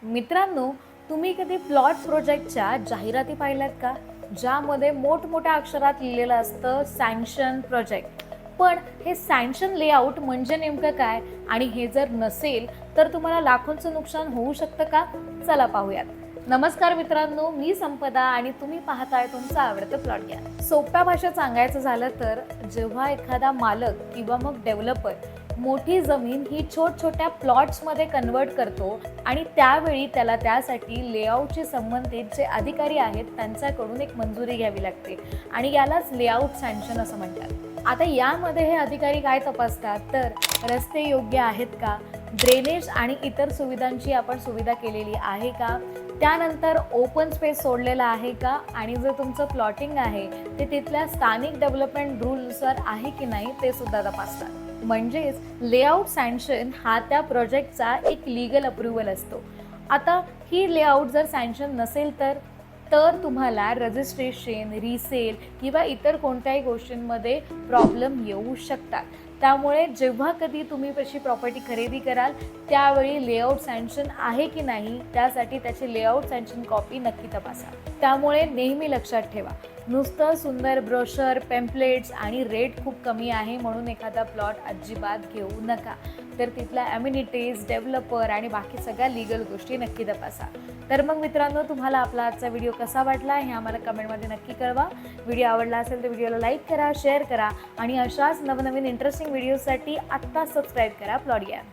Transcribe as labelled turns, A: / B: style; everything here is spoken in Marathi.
A: मित्रांनो, तुम्ही कधी प्लॉट प्रोजेक्टच्या जाहिराती पाहिल्यात का? ज्यामध्ये मोठमोठ्या अक्षरात लिहिलेलं असतं सँक्शन प्रोजेक्ट. पण हे सँक्शन लेआउट म्हणजे नेमकं काय? आणि हे जर नसेल तर तुम्हाला लाखोंचं नुकसान होऊ शकतं का? चला पाहूयात. नमस्कार मित्रांनो, मी संपदा आणि तुम्ही पाहताय तुमचं आवडतं प्लॉट ज्ञान. सोप्या भाषेत सांगायचं झालं तर जेव्हा एखादा मालक किंवा मग डेव्हलपर मोठी जमीन ही छोट्या प्लॉट्समध्ये कन्वर्ट करतो आणि त्यावेळी त्याला त्यासाठी लेआउटशी संबंधित जे अधिकारी आहेत त्यांच्याकडून एक मंजुरी घ्यावी लागते आणि यालाच लेआउट सँक्शन असं म्हणतात. आता यामध्ये हे अधिकारी काय तपासतात तर रस्ते योग्य आहेत का, ड्रेनेज आणि इतर सुविधांची आपण सुविधा केलेली आहे का, त्यानंतर ओपन स्पेस सोडलेला आहे का, आणि जर तुमचं प्लॉटिंग आहे ते तिथल्या स्थानिक डेव्हलपमेंट रूलनुसार आहे की नाही ते सुद्धा तपासतात. म्हणजेच लेआउट सँक्शन हा त्या प्रोजेक्टचा एक लीगल अप्रुव्हल असतो. आता ही लेआउट जर सँक्शन नसेल तर तुम्हाला रजिस्ट्रेशन, रिसेल किंवा इतर कोणत्याही गोष्टींमध्ये प्रॉब्लेम येऊ शकतात. त्यामुळे जेव्हा कधी तुम्ही अशी प्रॉपर्टी खरेदी कराल त्यावेळी लेआउट सँक्शन आहे की नाही त्यासाठी त्याची लेआउट सँक्शन कॉपी नक्की तपासा. त्यामुळे नेहमी लक्षात ठेवा, नुसतं सुंदर ब्रोशर, पेम्पलेट्स आणि रेट खूप कमी आहे म्हणून एखादा प्लॉट अजिबात घेऊ नका. तर तिथल्या ॲम्युनिटीज, डेव्हलपर आणि बाकी सगळ्या लीगल गोष्टी नक्की तपासा. तर मग मित्रांनो, तुम्हाला आपला आजचा व्हिडिओ कसा वाटला हे आम्हाला कमेंटमध्ये नक्की कळवा. व्हिडिओ आवडला असेल तर व्हिडिओला लाईक करा, शेअर करा आणि अशाच नवनवीन इंटरेस्टिंग व्हिडिओसाठी आत्ता सबस्क्राईब करा प्लॉट ज्ञान.